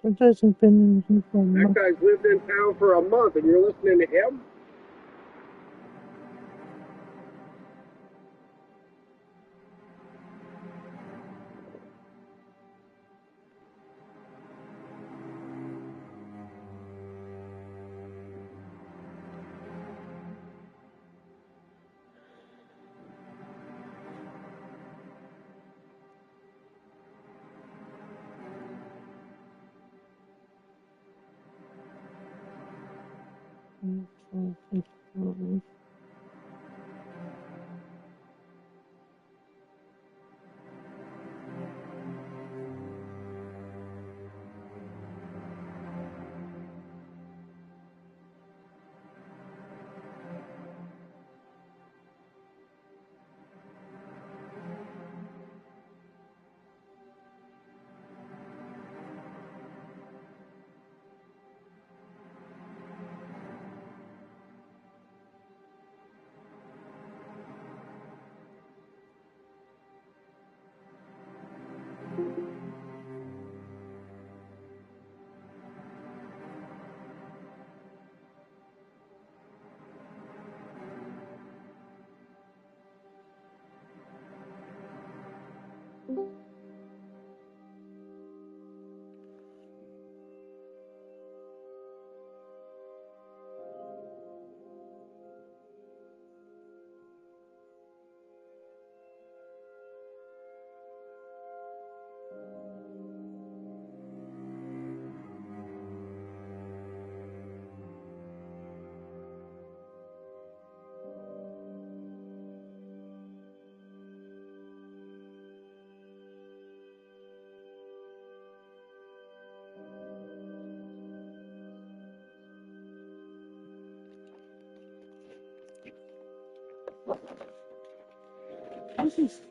It hasn't been in for a That month. guy's lived in town for a month, and you're listening to him? This is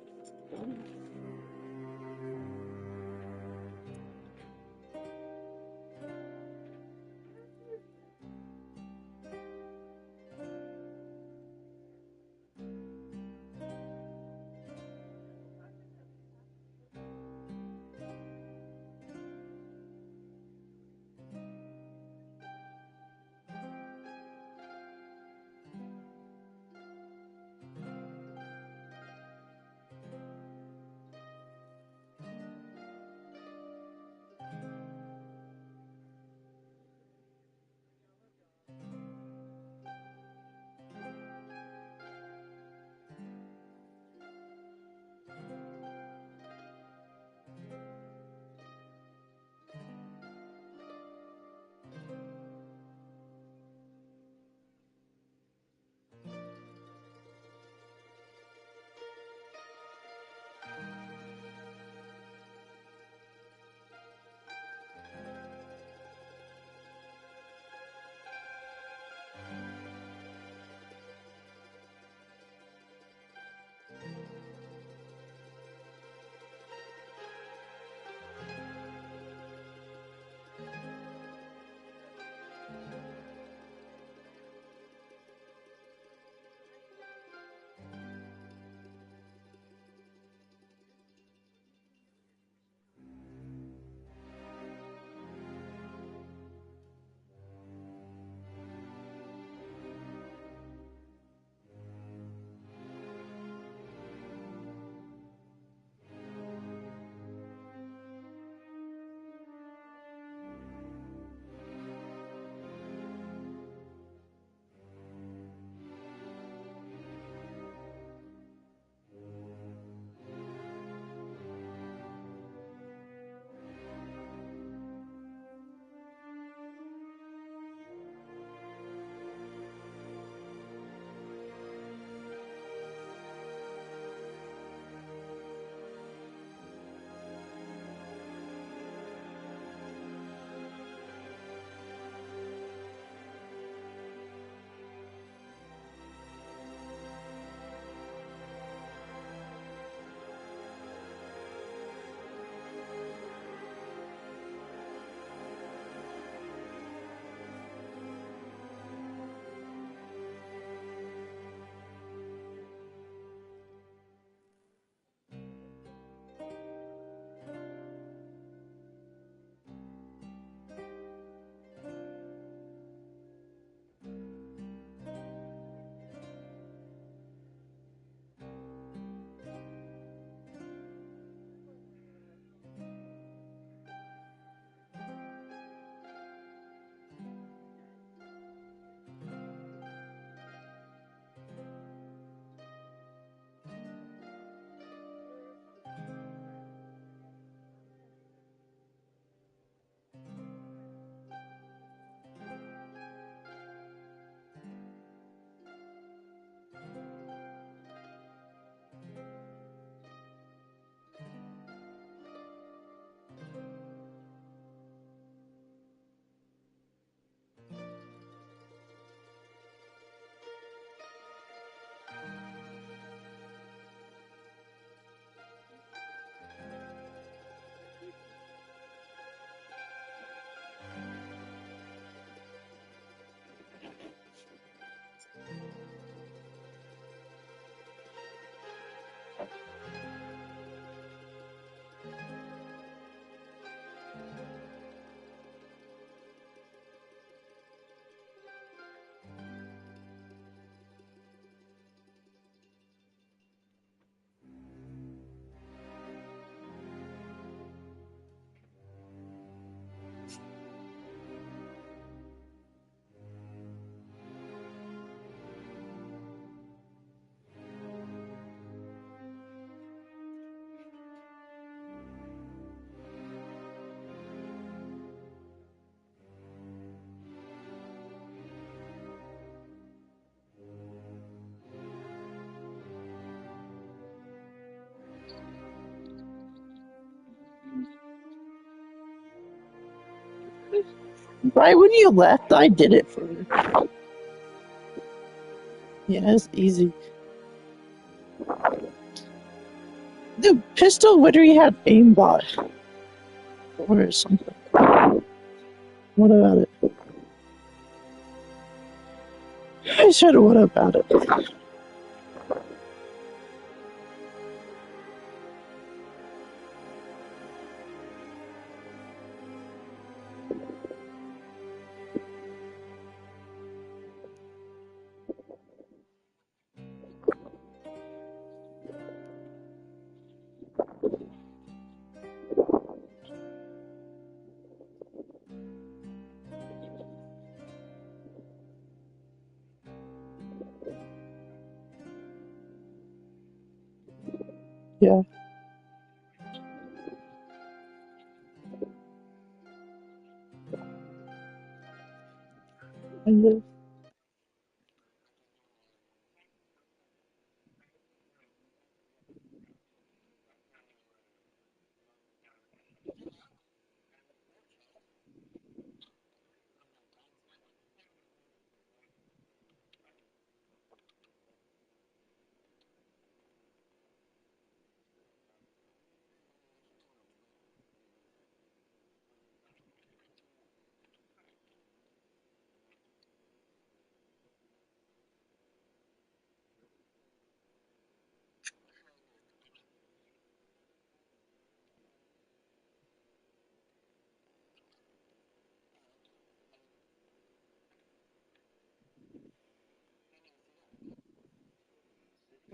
Right when you left, I did it for you. Yeah, it's easy. The pistol literally had aimbot or something. What about it? I said, what about it? Yeah, I did.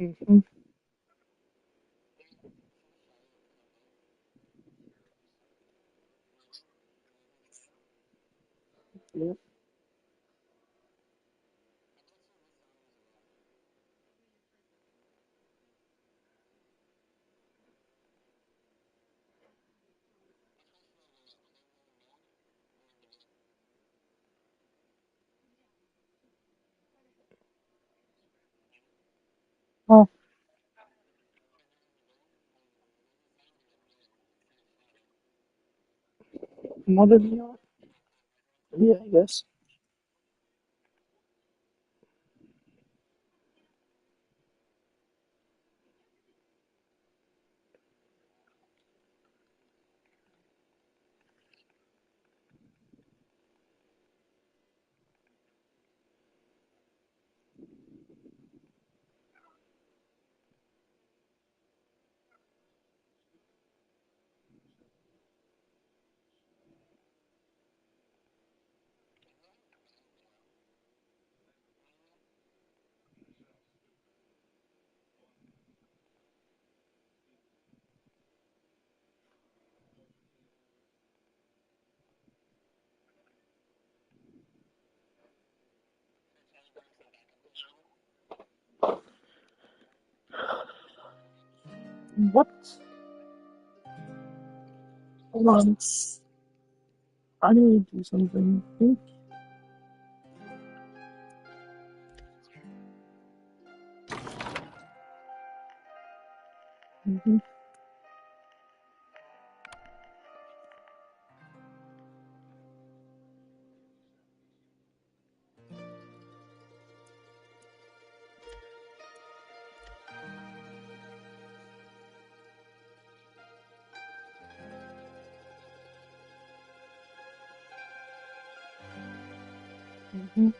Mm-hmm. Yep. Oh, more than you. Yeah, I guess. What? Hold on. I need to do something. Mm-hmm. Mm-hmm.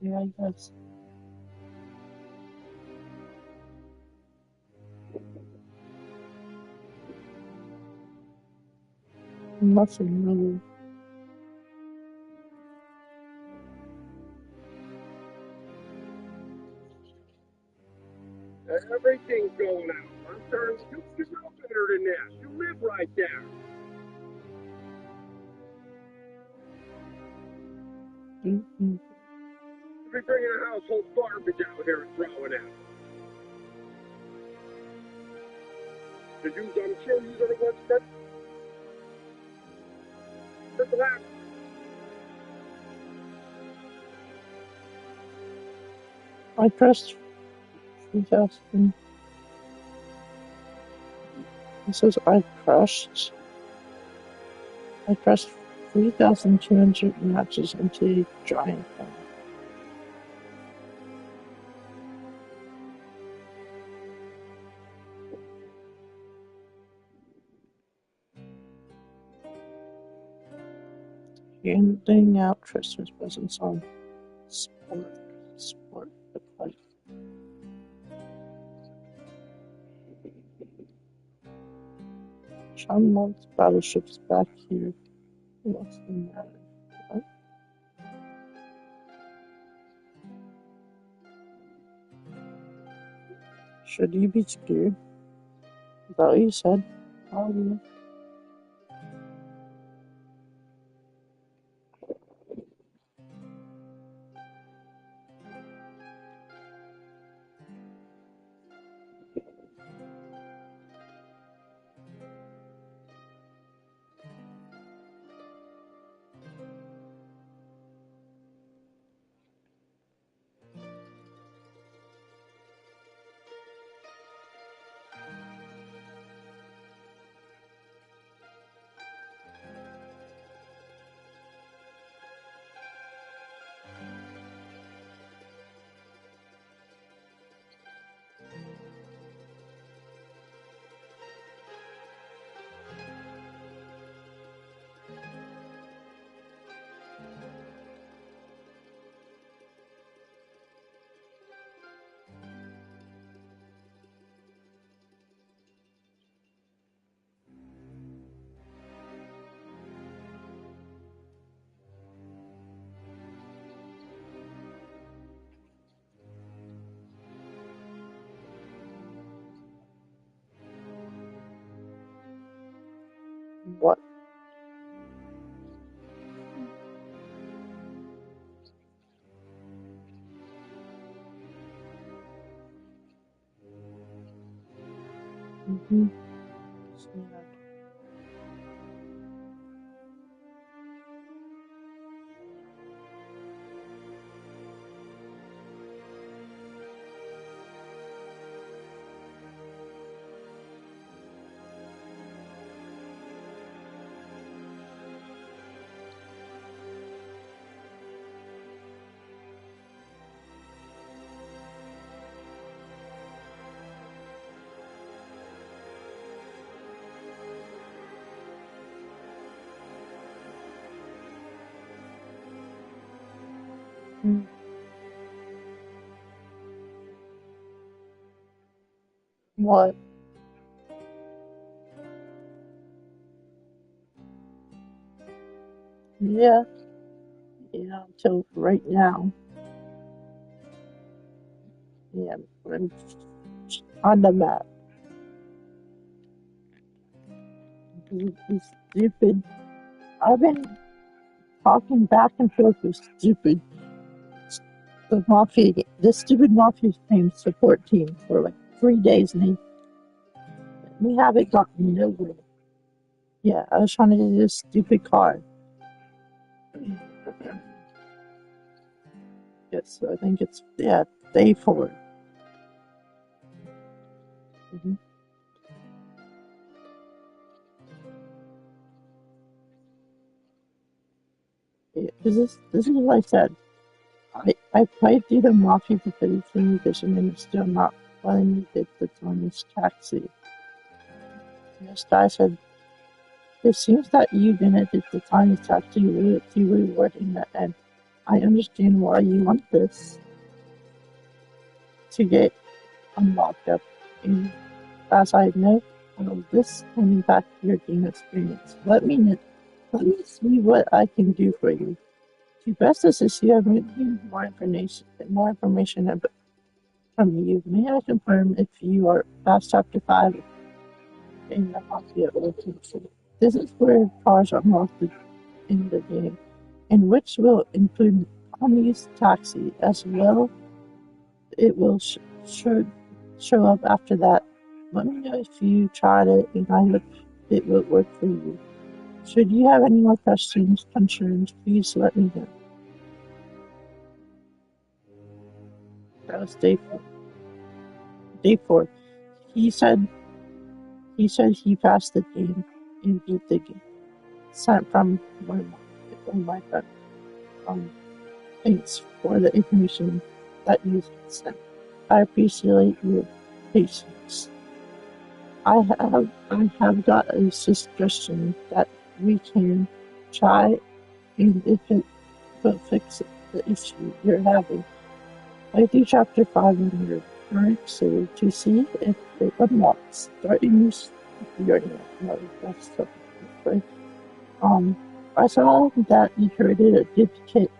Yeah, I guess. Nothing really. Everything's going out. I'm turning. You know better than this. You live right there. Mm-hmm. be bringing a household garbage out here and throwing out. I'm sure you are the ones that the last. I pressed 3,000. It says I pressed 3,200 matches into a giant thing. Handing out Christmas presents on sport the fight. John wants battleships back here. What's the matter? What? Should you be scared? Is that what you said? Probably. What? Mm-hmm. Mm. What? Yeah. Yeah, until right now. Yeah, I'm on the map. It's stupid. I've been talking back and forth with this stupid Mafia team support team for like 3 days, and we haven't gotten nowhere. Yeah, I was trying to do this stupid car. Yes, so I think it's day 4. Mm-hmm. Yeah, this is what I said. I played through the Mafia for 33 edition and it's still not letting me get the Tony's taxi. And this guy said, it seems that you didn't get the Tony's taxi too rewarding that, and I understand why you want this to get unlocked up. And as I know, this can impact your game experience. Let me see what I can do for you. To best assist you, I need more information from you. May I confirm if you are past Chapter 5 in the Mafia location? This is where cars are unlocked in the game, and which will include use taxi as well. It will show up after that. Let me know if you tried it and I hope it will work for you. Should you have any more questions, concerns, please let me know. That was day 4. Day 4. He said he passed the game and beat the game. Sent from my friend. Thanks for the information that you sent. I appreciate your patience. I have got a suggestion that we can try, and if it will fix the issue you're having. Play through chapter 5 in your current save to see if it unlocks. Start in your mode. That's the right. I saw that you created a gift ticket.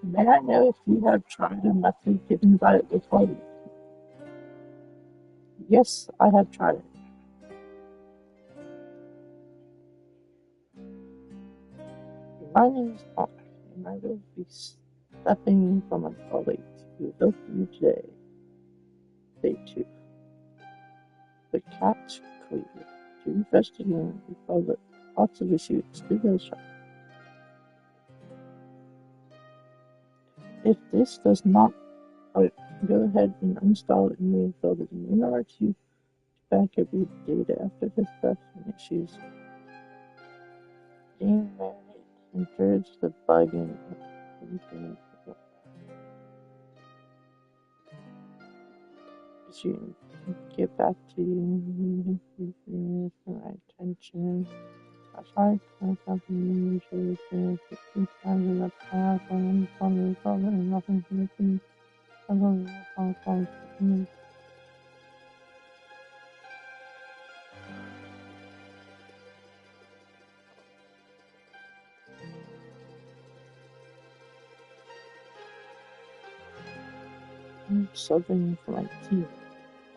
May I know if you have tried a method given by it before? Yes, I have tried it. My name is Mark, and I will be stepping in for my colleague who help you today. Day 2. The cat's clear. To refresh the game before the lots of issues to the shop. If this does not work, go ahead and uninstall it and reinstall it in order to back every data after this stuff and issues. Game managed encourage the bugging issue. Get back to you with my attention. I tried to something usually experience 15 times in the past and nothing to me. Something for my team.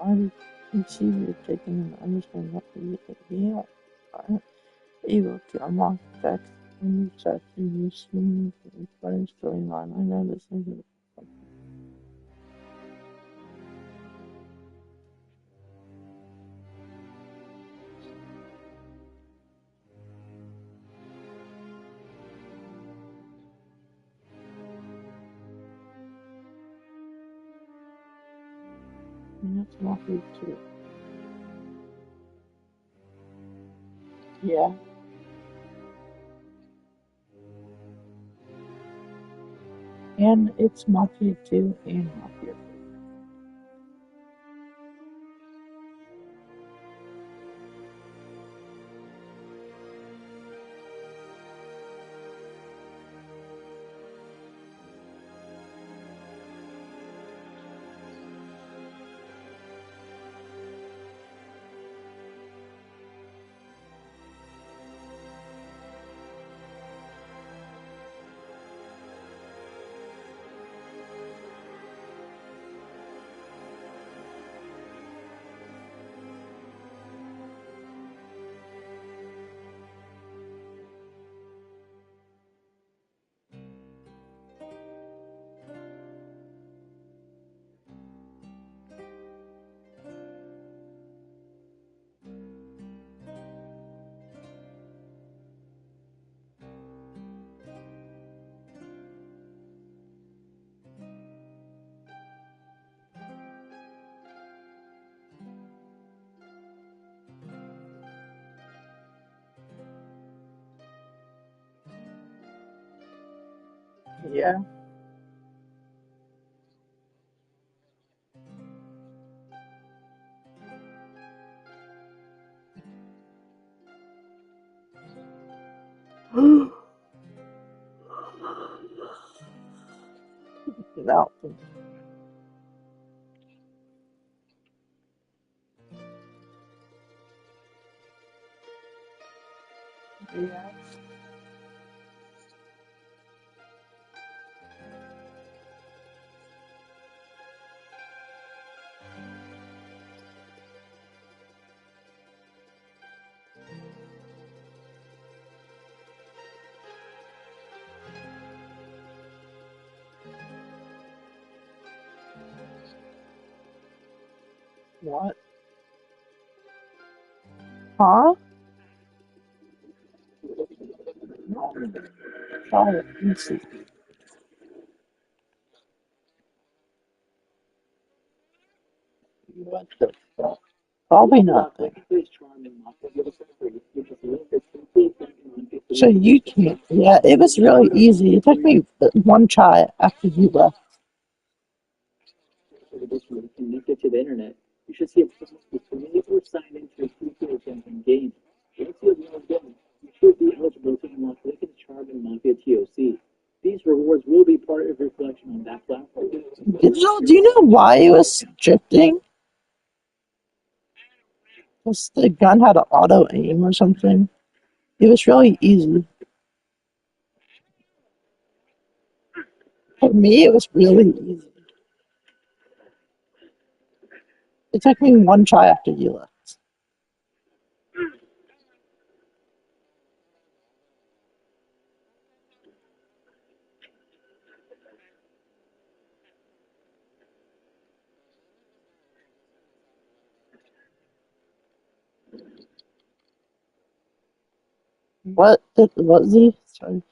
I can see you're taking and understand what we are able to unlock text and check and you see the better storyline. I know this isn't that's Mafia too. Yeah. And it's Mafia 2 and Mafia 3. Yeah. No. Yeah. What? Huh? No. Try it and see. What the fuck? Probably nothing. So you can't. Yeah, it was really easy. It took me one try after you left. Do you know why it was drifting? Because the gun had an auto aim or something. It was really easy. For me, it was really easy. It took me one try after you left. What did was he? Sorry,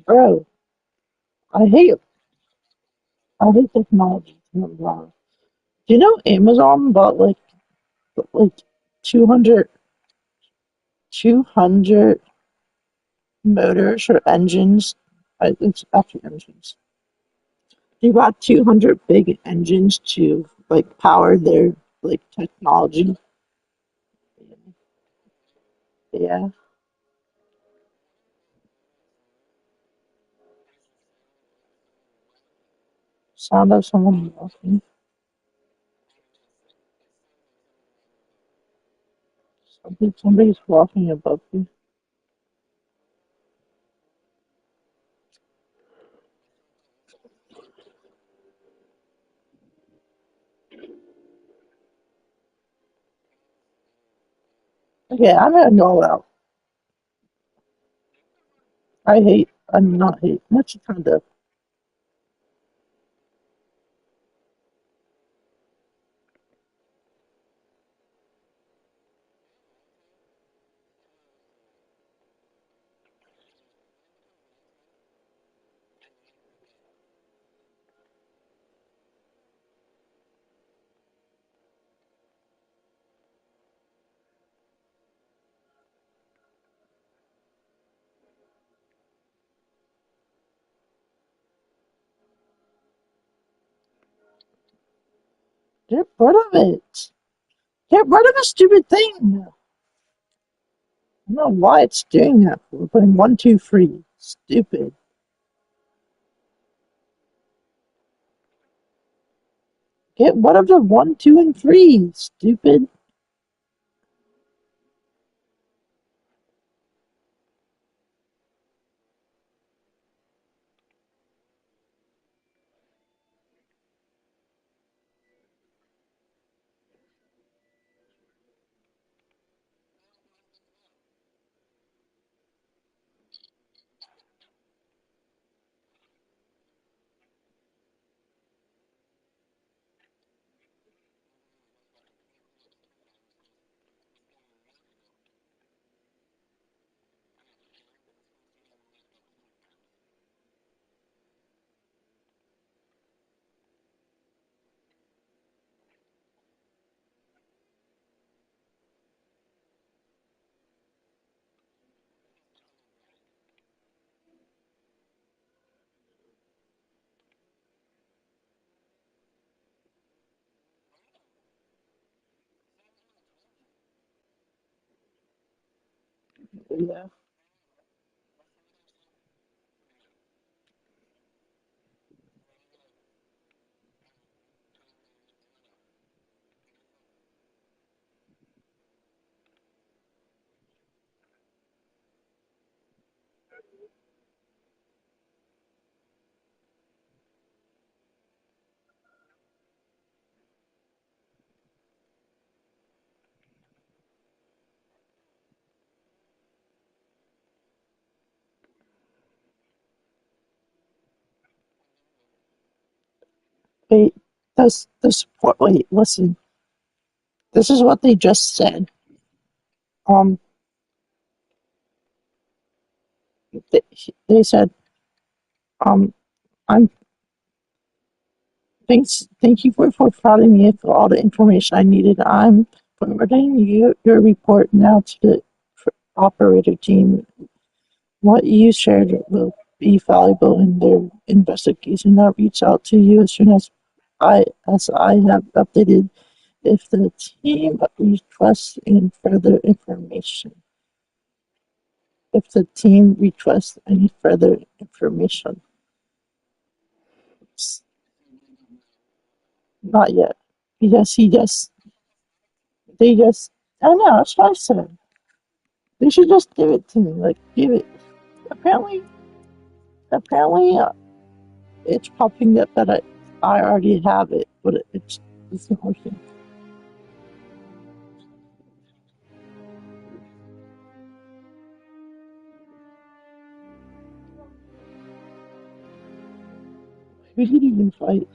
bro. I hate I hate technology. Do you know Amazon bought like 200 200 motors or engines? It's actually engines. They bought 200 big engines to like power their like technology. Yeah, sound of someone walking. Somebody's walking above you. Okay, I'm gonna go out. I'm not hate. Much kind of. Get rid of it. Get rid of a stupid thing. I don't know why it's doing that. We're putting one, two, three. Stupid. Get rid of the one, two, and three. Stupid. Yeah. Wait, the support. Wait, listen. This is what they just said. Um, they, they said, um, I'm thank you for providing me with all the information I needed. I'm forwarding your report now to the operator team. What you shared will be valuable in their investigation. I'll reach out to you as soon as I have updated if the team requests any further information. If the team requests any further information. Not yet. Because they just, I know, that's what I said. They should just give it to me. Like, give it. Apparently, apparently, it's popping up that I already have it, but it's not working. We didn't even fight.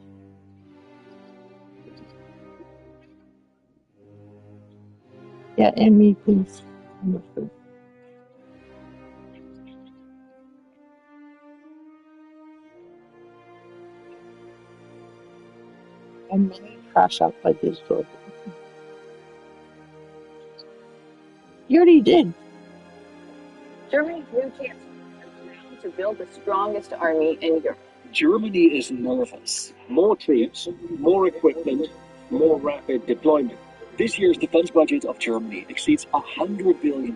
Yeah, and me, please. And many crash out by digital. You already did. Germany's new chancellor has vowed to build the strongest army in Europe. Germany is nervous. More troops, more equipment, more rapid deployment. This year's defense budget of Germany exceeds $100 billion,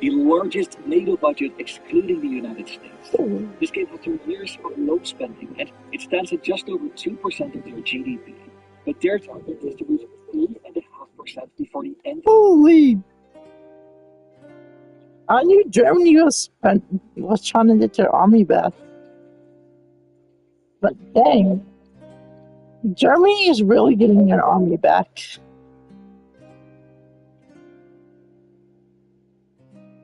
the largest NATO budget excluding the United States. This came after years of low spending, and it stands at just over 2% of their GDP. But their target is to reach 3.5% before the end. Holy! I knew Germany was trying to get their army back. But dang, Germany is really getting their army back.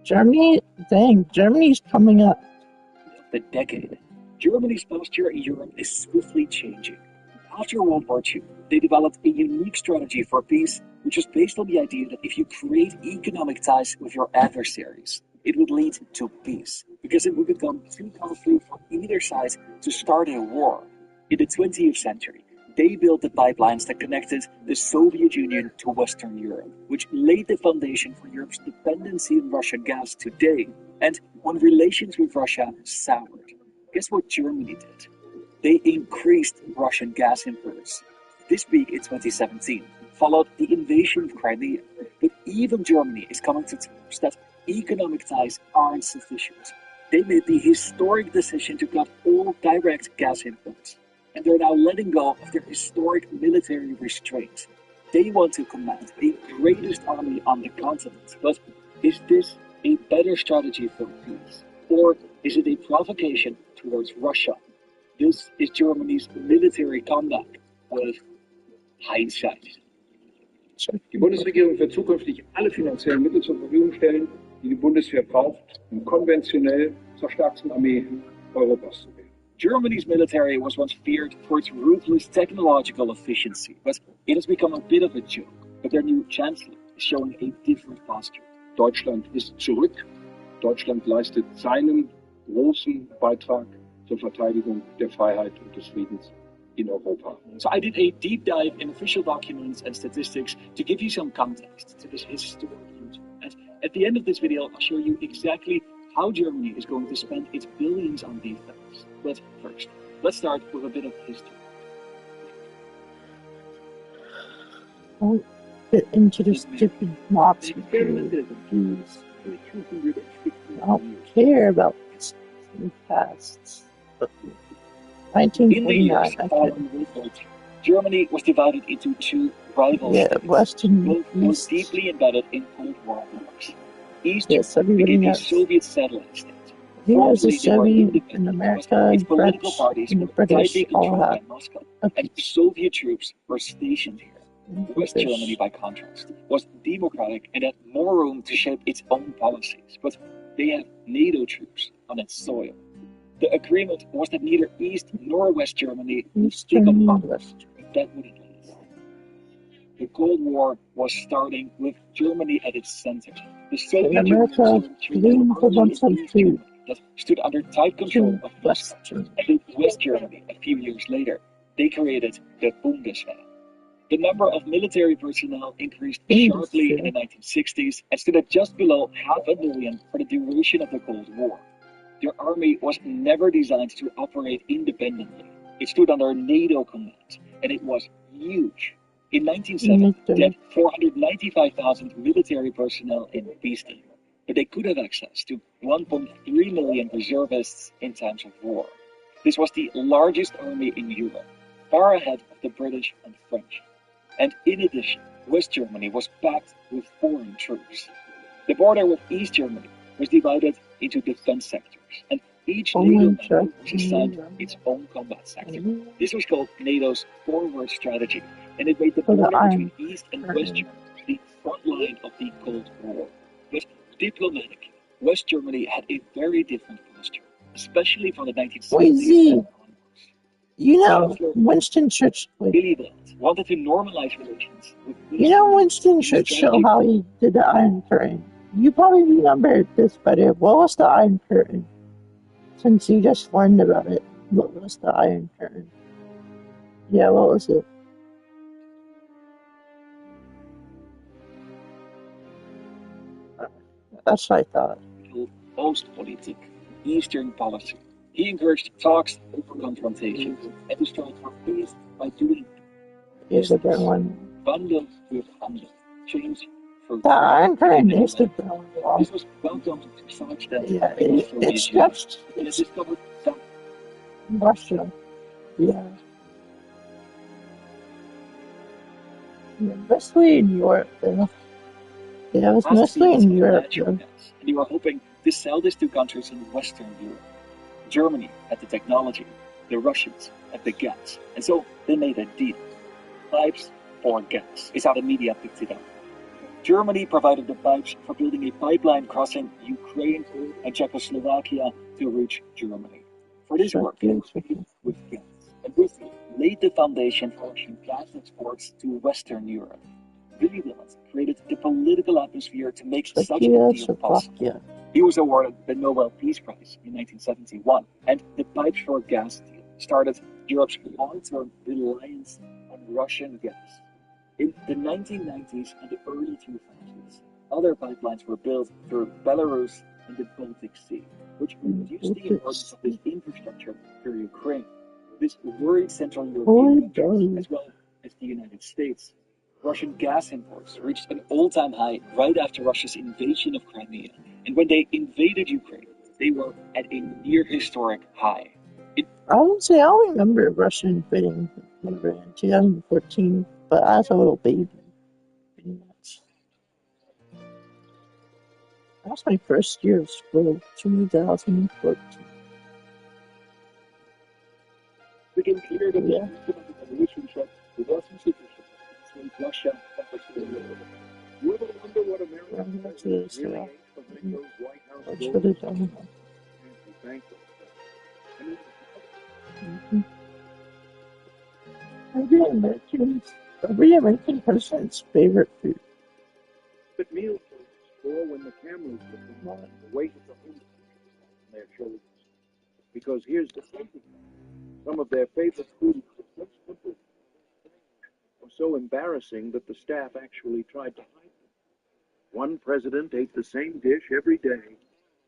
Germany's coming up. The decade. Germany's posture in Europe is swiftly changing. After World War II, they developed a unique strategy for peace, which was based on the idea that if you create economic ties with your adversaries, it would lead to peace, because it would become too costly for either side to start a war. In the 20th century, they built the pipelines that connected the Soviet Union to Western Europe, which laid the foundation for Europe's dependency on Russian gas today. And when relations with Russia soured, guess what Germany did? They increased Russian gas imports. This peak in 2017 followed the invasion of Crimea. But even Germany is coming to terms that economic ties aren't sufficient. They made the historic decision to cut all direct gas imports. And they're now letting go of their historic military restraints. They want to command the greatest army on the continent. But is this a better strategy for peace? Or is it a provocation towards Russia? This is Germany's military comeback with hindsight. Die Bundesregierung wird zukünftig alle finanziellen Mittel zur Verfügung stellen, die die Bundeswehr braucht, um konventionell zur stärksten Armee Europas zu werden. Germany's military was once feared for its ruthless technological efficiency, but it has become a bit of a joke. But their new chancellor is showing a different posture. Deutschland ist zurück. Deutschland leistet seinen großen Beitrag zur Verteidigung der Freiheit und des Friedens in Europa. So I did a deep dive in official documents and statistics to give you some context to this historic future. And at the end of this video, I'll show you exactly how Germany is going to spend its billions on defense. But first, let's start with a bit of history. Don't get into this stupid Nazi views. I don't care about the past. In the 1949, years following World War II, Germany was divided into two rival states, Western both East. deeply embedded in Cold War wars. East Yes, Germany everybody became a knows. Soviet satellite state. Here's the Formally, they were Soviet independent and because America its and political French parties and the were British tightly all controlled by had Moscow, a and Soviet troops were stationed here. West British. Germany, by contrast, was democratic and had more room to shape its own policies, but they had NATO troops on its soil. The agreement was that neither East nor West Germany would East take up Germany, arms, West. but that wouldn't last. The Cold War was starting with Germany at its center. The In Soviet America, Union green for army in 172 East Germany that stood under tight control to of West Moscow. Germany. And in West Germany, a few years later, they created the Bundeswehr. The number of military personnel increased sharply in the 1960s and stood at just below 500,000 for the duration of the Cold War. Their army was never designed to operate independently. It stood under NATO command, and it was huge. In 1970, they had 495,000 military personnel in peacetime, but they could have access to 1.3 million reservists in times of war. This was the largest army in Europe, far ahead of the British and French. And in addition, West Germany was packed with foreign troops. The border with East Germany was divided into defense sectors, and each NATO member was assigned its own combat sector. This was called NATO's forward strategy, and it made the border between East and West Germany the front line of the Cold War. But diplomatically, West Germany had a very different posture, especially from the 1970s and onwards. You know, Winston Churchill. Billy Brandt wanted to normalize relations with East You know Germany. Winston Churchill, how he did the Iron Curtain. You probably remember this better. What was the Iron Curtain? Since you just learned about it, what was the Iron Curtain? Yeah, what was it? That's what I thought. Ostpolitik, Eastern policy. He encouraged talks over confrontation and to strive for peace by doing business. Bundle with handel, change for the Iron Curtain is the brown wall. This was welcomed to some extent. Yeah, it stretched. It discovered some Russia. Yeah. Mostly in Europe, though. Yeah, it was mostly in Europe. And they were hoping to sell this to countries in Western Europe. Germany had the technology, the Russians had the gas, and so they made a deal. Pipes for gas is how the media picked it up. Germany provided the pipes for building a pipeline crossing Ukraine and Czechoslovakia to reach Germany. For this work, they agreed with gas, and this laid the foundation for Russian gas exports to Western Europe. Willy Brandt created the political atmosphere to make such a deal possible. He was awarded the Nobel Peace Prize in 1971, and the pipes for gas deal started Europe's long-term reliance on Russian gas. In the 1990s and the early 2000s, other pipelines were built through Belarus and the Baltic Sea, which reduced the importance of this infrastructure for Ukraine. This worried Central European countries, as well as the United States. Russian gas imports reached an all-time high right after Russia's invasion of Crimea, and when they invaded Ukraine, they were at a near-historic high. I would say I remember Russia invading in 2014, but as a little baby. That was my first year of school, 2014. We can clear the relationship with us between Russia and Australia. You ever wonder what America does really make those White House goals? Thank you. Every American person's favorite food. But meals or when the cameras look away from the their shoulders. Because here's the thing. Some of their favorite foods were so embarrassing that the staff actually tried to hide them. One president ate the same dish every day.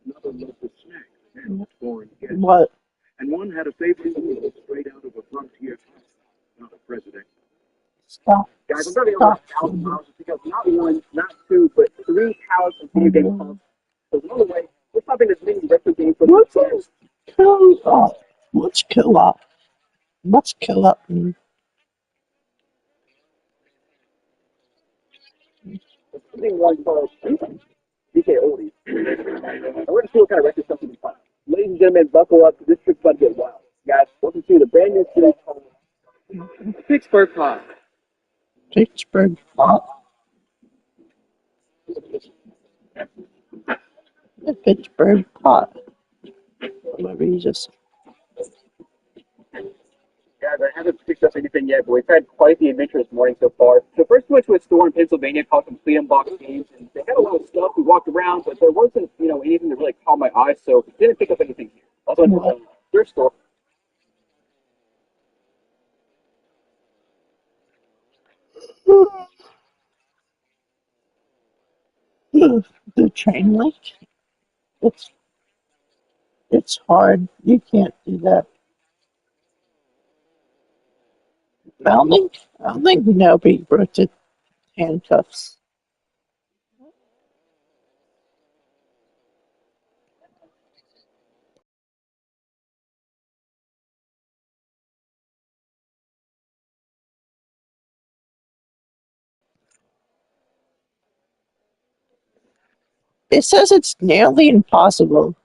Another loved the snack and foreign guests. What? And one had a favorite meal straight out of a frontier house. Not a president. Stop. Guys, I'm going to be over 1,000 miles to pick up not one, not two, but 3 cows and 4 big pumps. So, by the way, we're stopping this mini recipe for What's kill up? What's kill up? What's kill up mean? one for DK Oldies. And we're going to see what kind of record stuff we can find. Ladies and gentlemen, buckle up, because this trip's about to get wild. Guys, welcome to the brand new series called Pittsburgh Pop. Pittsburgh Pop. The Pittsburgh Pop. Whatever you just said. guys. I haven't picked up anything yet, but we've had quite the adventurous morning so far. So first we went to a store in Pennsylvania called Complete Box Games, and they had a lot of stuff. We walked around, but there wasn't, anything that really caught my eye, so didn't pick up anything here. Also went to the thrift store. The train link. It's it's hard. You can't do that. I don't think nobody broke the handcuffs. It says it's nearly impossible.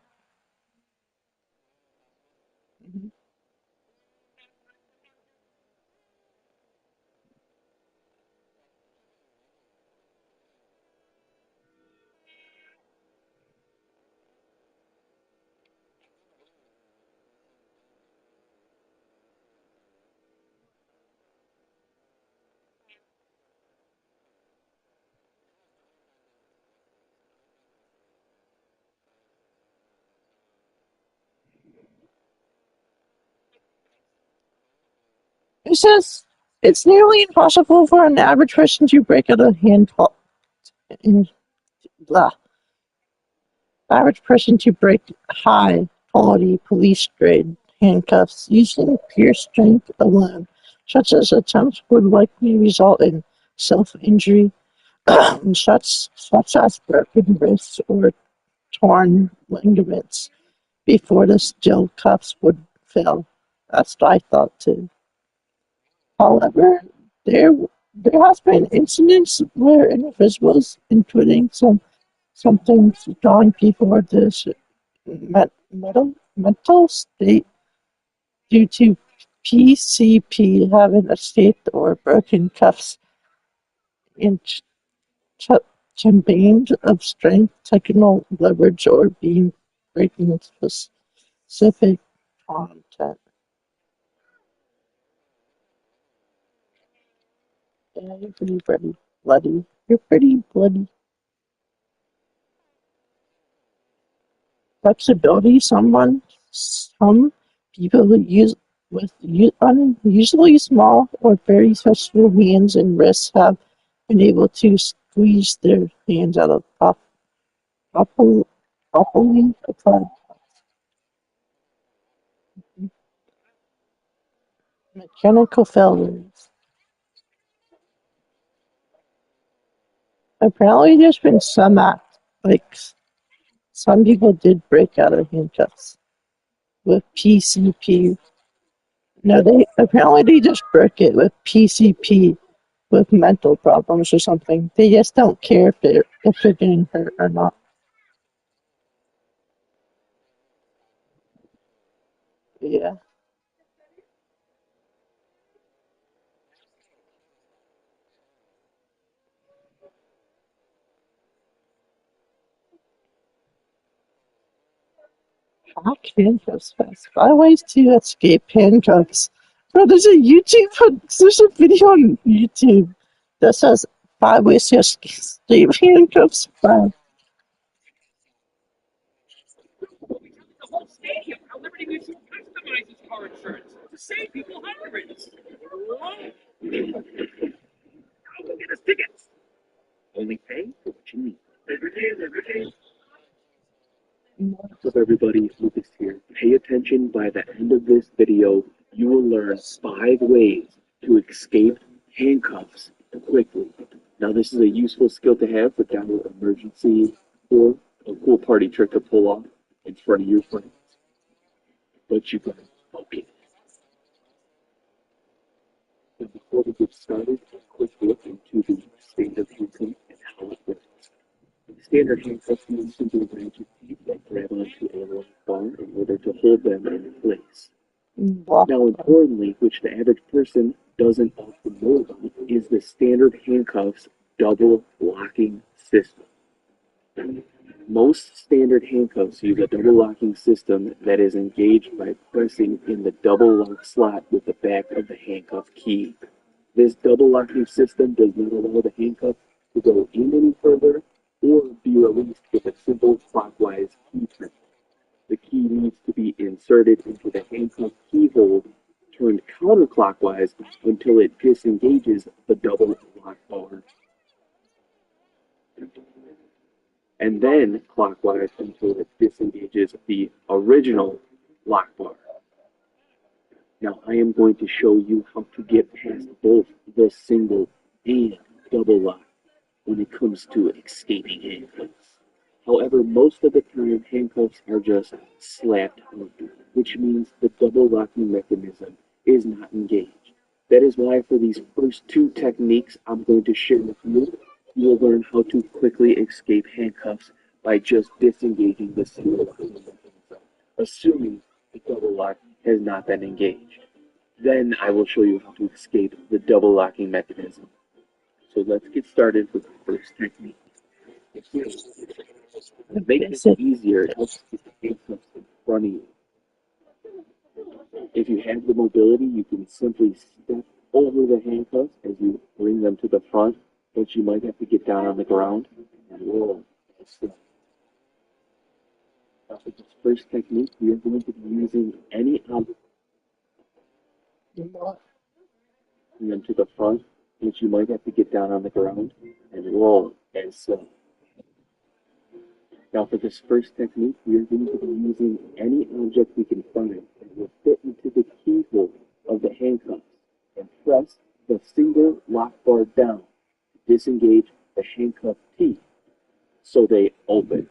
It says it's nearly impossible for an average person to break out a handcuff. In, blah. Average person to break high quality police grade handcuffs using pure strength alone. Such as attempts would likely result in self injury, such as broken wrists or torn ligaments, before the steel cuffs would fail. That's what I thought too. However, there there has been incidents where individuals, including something strong people, this mental state due to PCP having escaped or broken cuffs in campaigns of strength, technical leverage, or being breaking specific content. Yeah, you're pretty bloody. You're pretty bloody. Flexibility. Some people who use with unusually small or very flexible hands and wrists have been able to squeeze their hands out of properly applied mechanical failures. Apparently, there's been like some people did break out of handcuffs with PCP. No, they just broke it with PCP with mental problems or something. They just don't care if they're getting hurt or not. Yeah. Hack handcuffs fast. 5 ways to escape handcuffs. Bro, there's a video on YouTube that says 5 ways to escape handcuffs fast. The whole stadium. How Liberty Mutual customizes car insurance to save people hundreds. I'll go get us tickets. Only pay for what you need. What's up, everybody? Lucas here. Pay attention. By the end of this video, you will learn 5 ways to escape handcuffs quickly. Now, this is a useful skill to have for down emergency or a cool party trick to pull off in front of your friends. But you gotta focus. And before we get started, a quick look into the standard handcuff and how it works. Standard handcuffs use simple branches that grab onto a long bar in order to hold them in place. Now, importantly, which the average person doesn't often know about, is the standard handcuffs double locking system. Most standard handcuffs use a double locking system that is engaged by pressing in the double lock slot with the back of the handcuff key. This double locking system does not allow the handcuff to go in any further or be released with a simple clockwise key turn. The key needs to be inserted into the handcuff keyhole, turned counterclockwise until it disengages the double lock bar, and then clockwise until it disengages the original lock bar. Now I am going to show you how to get past both the single and double lock when it comes to escaping handcuffs. However, most of the time handcuffs are just slapped on, which means the double locking mechanism is not engaged. That is why for these first two techniques I'm going to share with you, you will learn how to quickly escape handcuffs by just disengaging the single locking mechanism, assuming the double lock has not been engaged. Then I will show you how to escape the double locking mechanism. So let's get started with the first technique. To make this easier, it helps keep the handcuffs in front of you. If you have the mobility, you can simply step over the handcuffs as you bring them to the front, but you might have to get down on the ground and roll. Now for this first technique, we are going to be using any object, bring them to the front, which you might have to get down on the ground and roll as so. Now for this first technique, we are going to be using any object we can find that will fit into the keyhole of the handcuffs and press the single lock bar down to disengage the handcuff teeth so they open.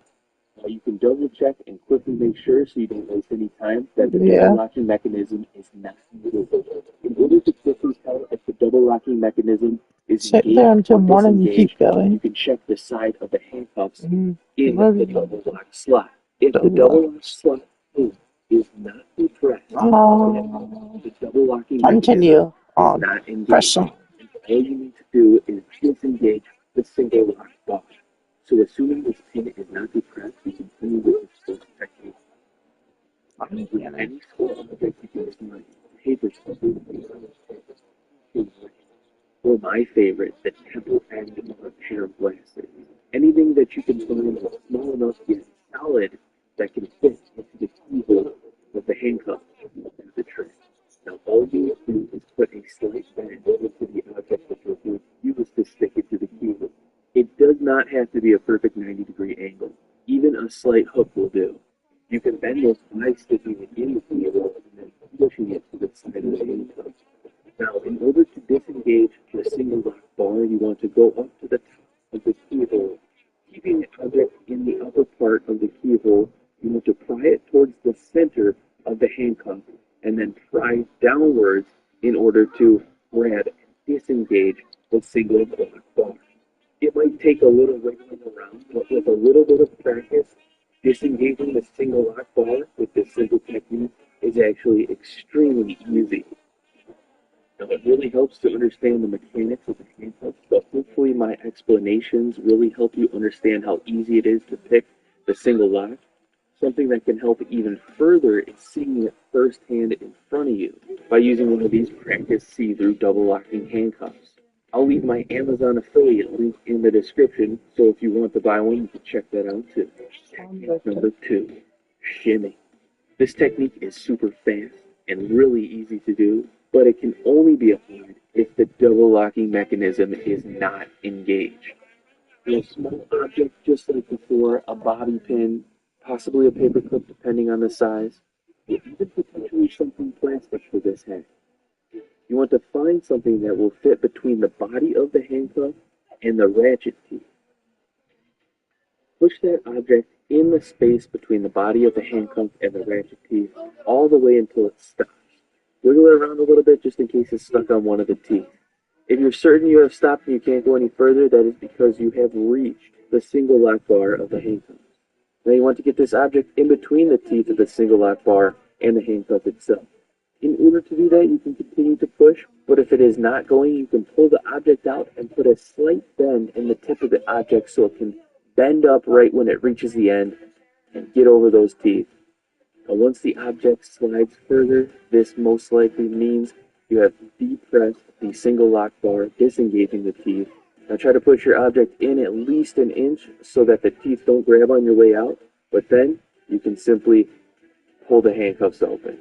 Now you can double check and quickly make sure so you don't waste any time that the double locking mechanism is not engaged. In order to quickly tell if the double locking mechanism is engaged there until or morning. You keep going. you can check the side of the handcuffs in the double lock slot. If the double lock slot is not depressed, the double locking mechanism is not engaged. All you need to do is disengage the single lock bar. So assuming this pin is not depressed, we continue with this first technique. With any square object you can find, paper or my favorite, the temple end of a pair of glasses. Anything that you can find that's small enough yet solid that can fit into the keyhole of the handcuff is the trick. Now all you need to do is put a slight bend into the object that you're going to use to stick it to the keyhole. It does not have to be a perfect 90-degree angle. Even a slight hook will do. You can bend this by sticking it in the keyhole and then pushing it to the side of the handcuff. Now, in order to disengage the single lock bar, you want to go up to the top of the keyhole. Keeping the object in the upper part of the keyhole, you want to pry it towards the center of the handcuff and then pry downwards in order to grab and disengage the single lock bar. It might take a little wiggling around, but with a little bit of practice, disengaging the single lock bar with this simple technique is actually extremely easy. Now, it really helps to understand the mechanics of the handcuffs, but hopefully my explanations really help you understand how easy it is to pick the single lock. Something that can help even further is seeing it firsthand in front of you by using one of these practice see-through double locking handcuffs. I'll leave my Amazon affiliate link in the description, so if you want to buy one, you can check that out too. Technique number 2, shimmy. This technique is super fast and really easy to do, but it can only be applied if the double locking mechanism is not engaged. A small object just like before, a bobby pin, possibly a paper clip depending on the size, or even potentially something plastic for this head. You want to find something that will fit between the body of the handcuff and the ratchet teeth. Push that object in the space between the body of the handcuff and the ratchet teeth all the way until it stops. Wiggle it around a little bit just in case it's stuck on one of the teeth. If you're certain you have stopped and you can't go any further, that is because you have reached the single lock bar of the handcuff. Now you want to get this object in between the teeth of the single lock bar and the handcuff itself. In order to do that, you can continue to push, but if it is not going, you can pull the object out and put a slight bend in the tip of the object so it can bend up right when it reaches the end and get over those teeth. Now, once the object slides further, this most likely means you have depressed the single lock bar, disengaging the teeth. Now try to push your object in at least an inch so that the teeth don't grab on your way out, but then you can simply pull the handcuffs open.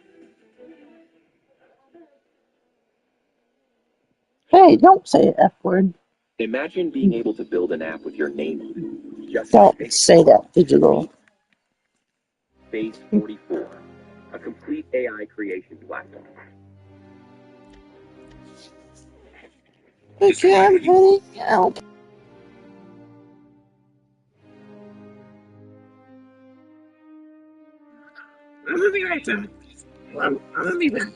Hey, don't say an F word. Imagine being able to build an app with your name on it. Just Don't like say that, digital. Phase 44, a complete AI creation platform. Okay, I'm heading out. I'm be right there. I'm leaving.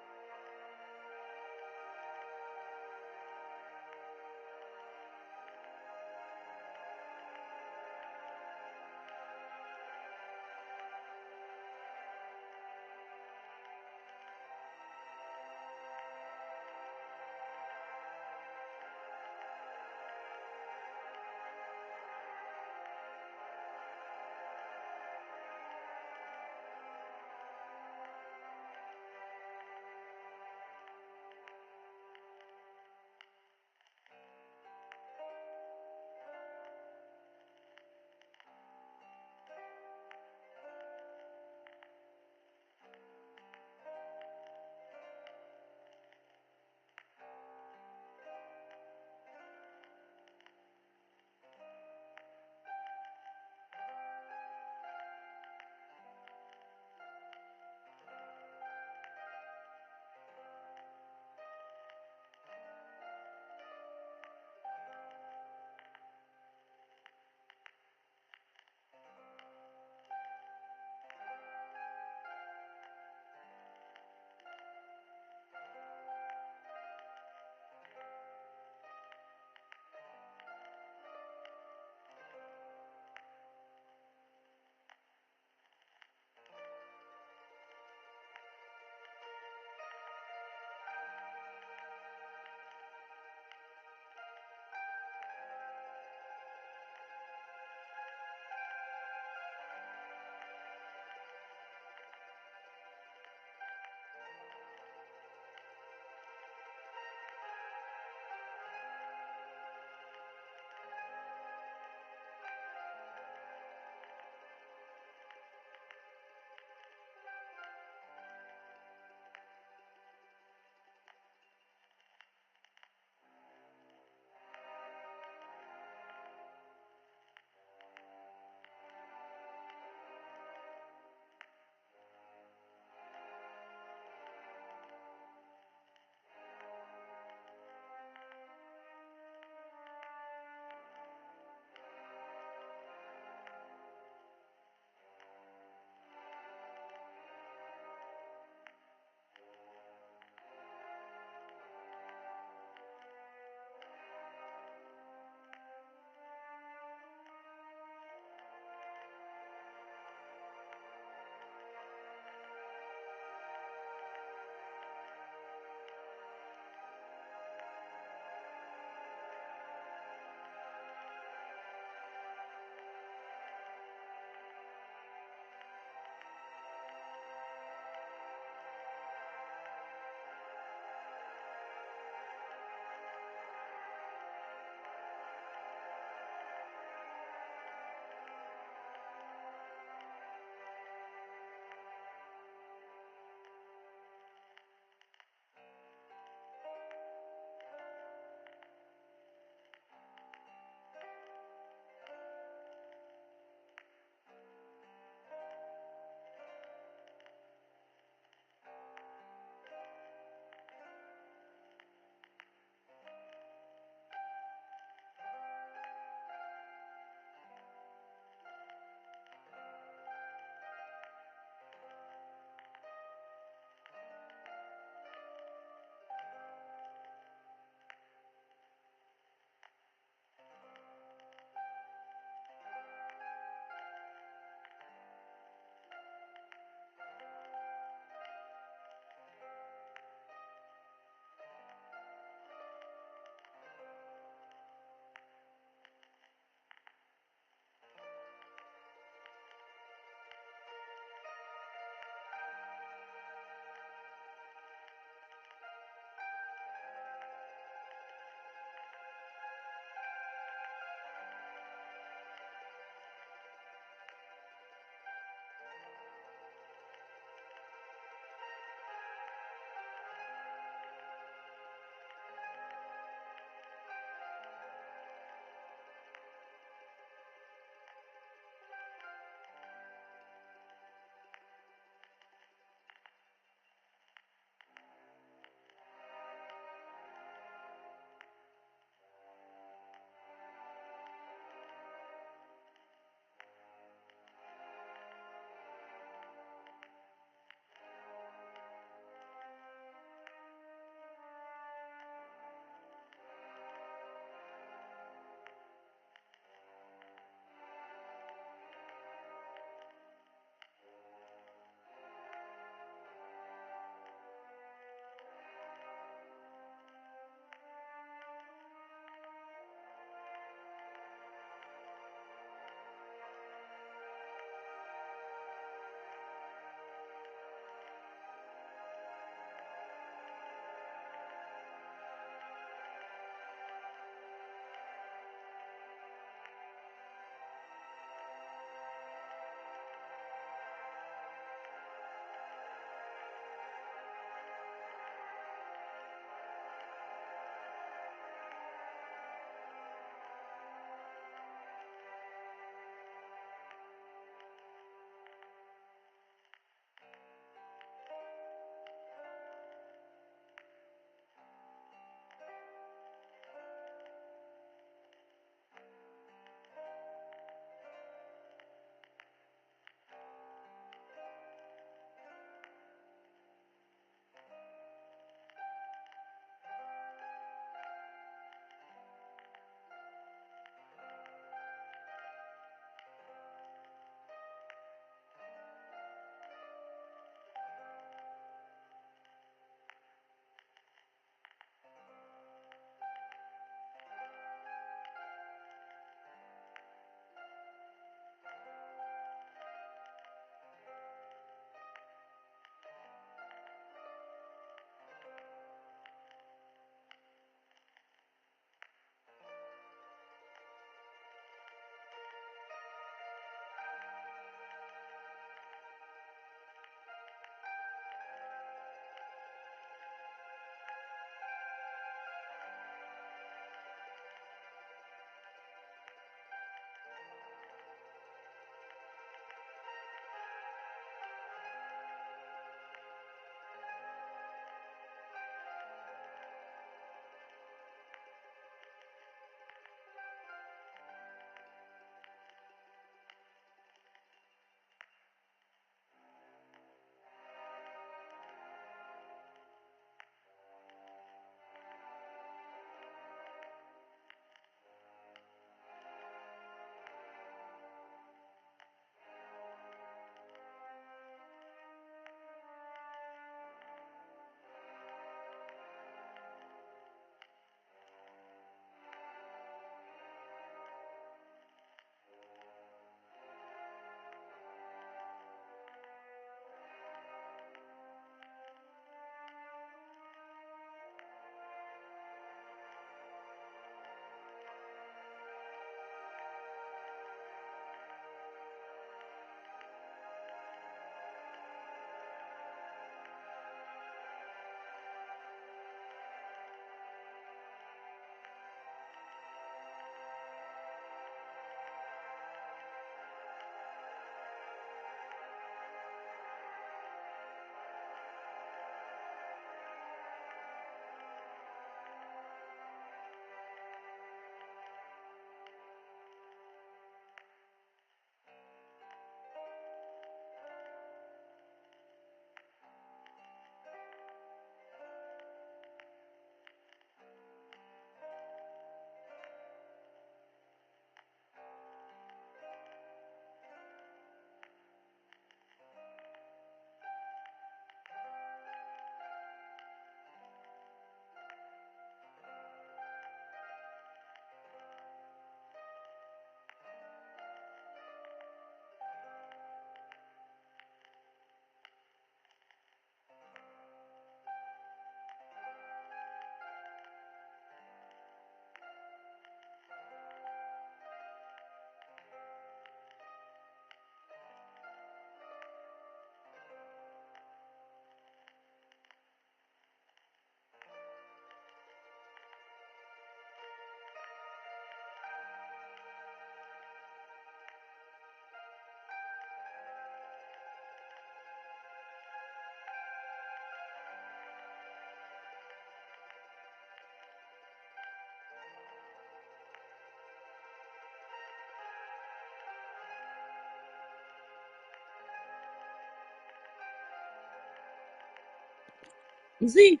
Z.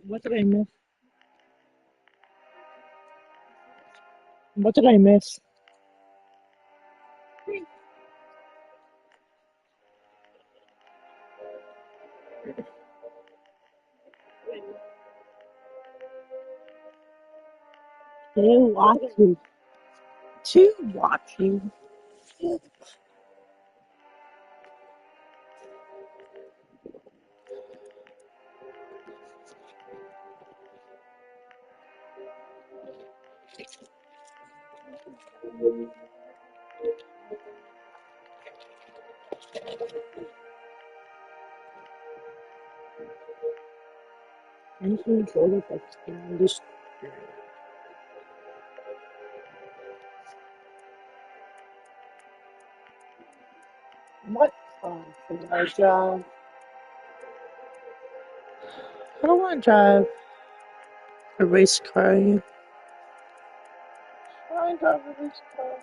What did I miss? What did I miss? Two watching. Two watching. I'm so sort of like this. What car should I drive? I don't want to drive a race car. I drive a race car.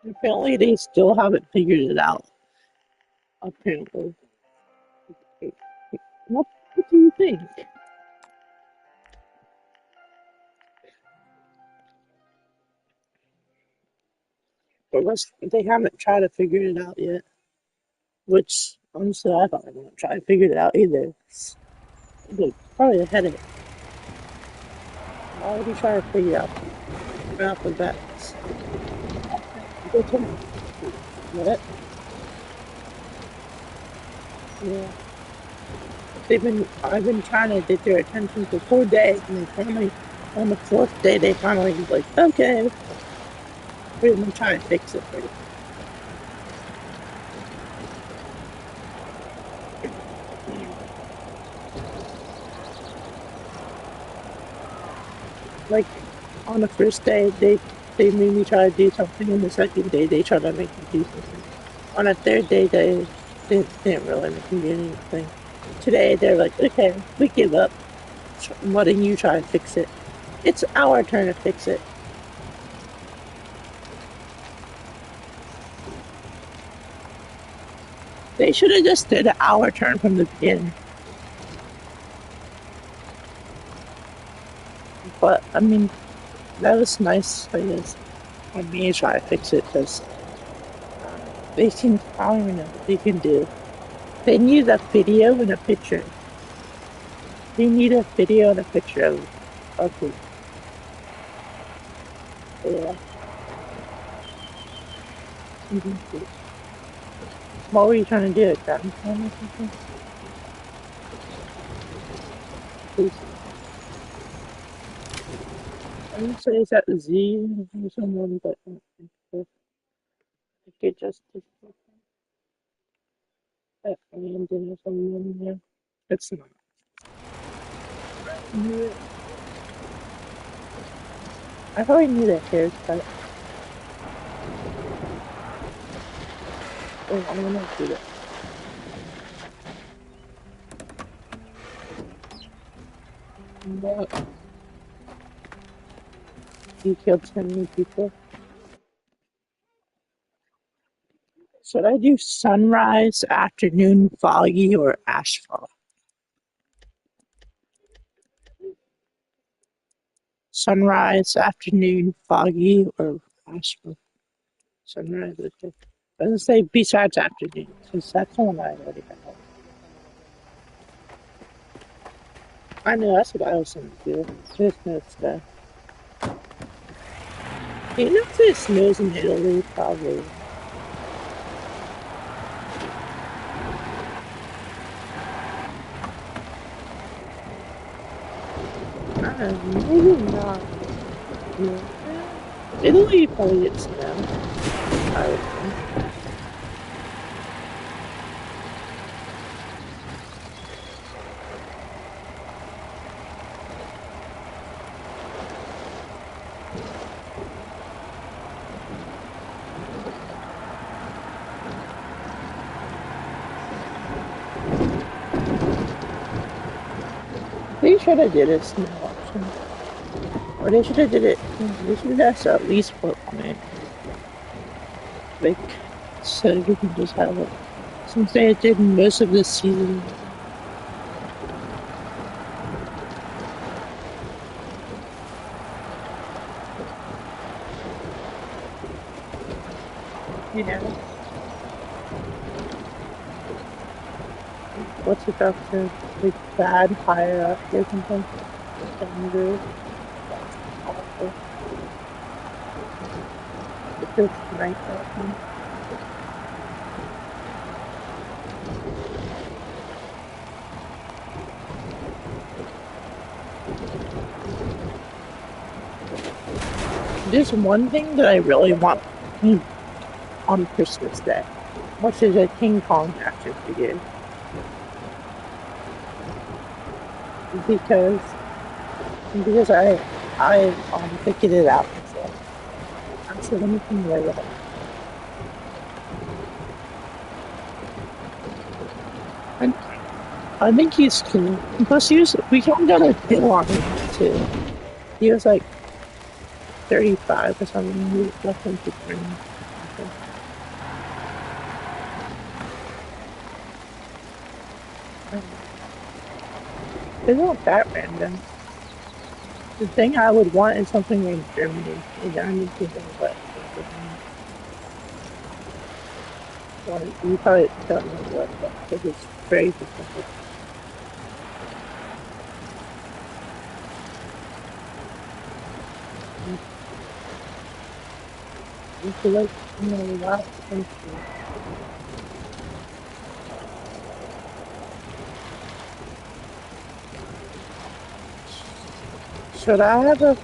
Apparently, they still haven't figured it out. Apparently. What do you think? Unless they haven't tried to figure it out yet. Which, honestly, I thought I wouldn't try to figure it out either. But probably a headache. Why would you try to figure out right off the bat? Go to what? Yeah. I've been trying to get their attention for 4 days, and they finally, on the fourth day, they finally was like, okay, we're gonna try to fix it for you. Like, on the first day, they made me try to do something, and the second day, they tried to make me do something. On the third day, they didn't really make me do anything. Today, they're like, okay, we give up. Why don't you try and fix it? It's our turn to fix it. They should have just did our turn from the beginning. But, I mean, that was nice, I guess, on me to try to fix it, because they seem, I don't even know what they can do. They need a video and a picture. They need a video and a picture of it. Yeah. What were you trying to do? Ground phone or something? Please. I would say it's at the Z or someone, but I don't think so. I could just at Landon or someone, yeah. It's not. I probably need a haircut. Oh, I'm gonna do that. What? You killed 10 new people. Should I do sunrise, afternoon, foggy, or ashfall? Sunrise, afternoon, foggy, or ashfall? Sunrise, okay. I was gonna say besides afternoon, because that's the one I already have. I know, that's what I was gonna do. There's no stuff. Do you know if it snows in Italy? Probably. Maybe not. Yeah. Italy probably gets snow. I would think. They should have did a snow option. Or they should have did it. They should have at least put on it. Like, so you can just have it. Since they did most of the season. Yeah. What's it up to? Like, bad hierarchy or something? Anger. That's awful. It's just right option. There's one thing that I really want on Christmas Day, which is a King Kong action figure. Because I figured it out myself. That's the only thing that I really want. I think he's cool. Plus, we kind of got a deal on him too. He was like 35 or something. He was less than 15. It's not that random. The thing I would want is something like Germany. And I need to think about well, you probably don't know what, because it's very specific. You feel like, a lot of things. Should I have a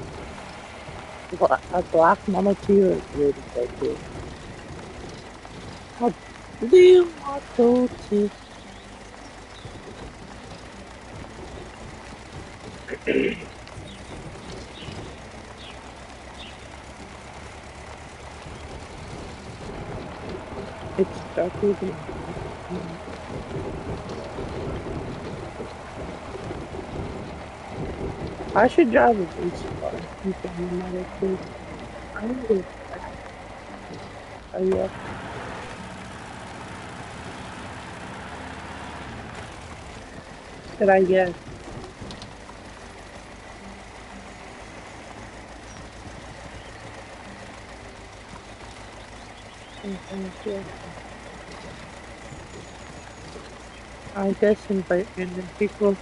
black Model T or a blue Model T? A blue Model T. It's darker than I should drive a race car instead of a Model T. I don't know. Oh yeah. Should I guess? Yeah. I guess invite random people.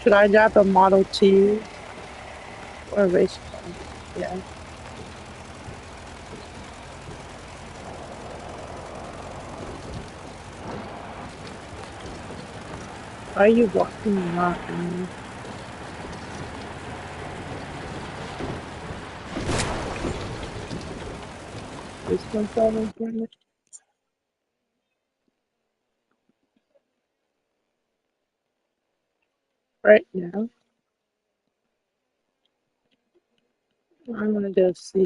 Should I drive a Model T or a race car? Yeah. Are you walking or not? This one's all important. Right now, I'm gonna go see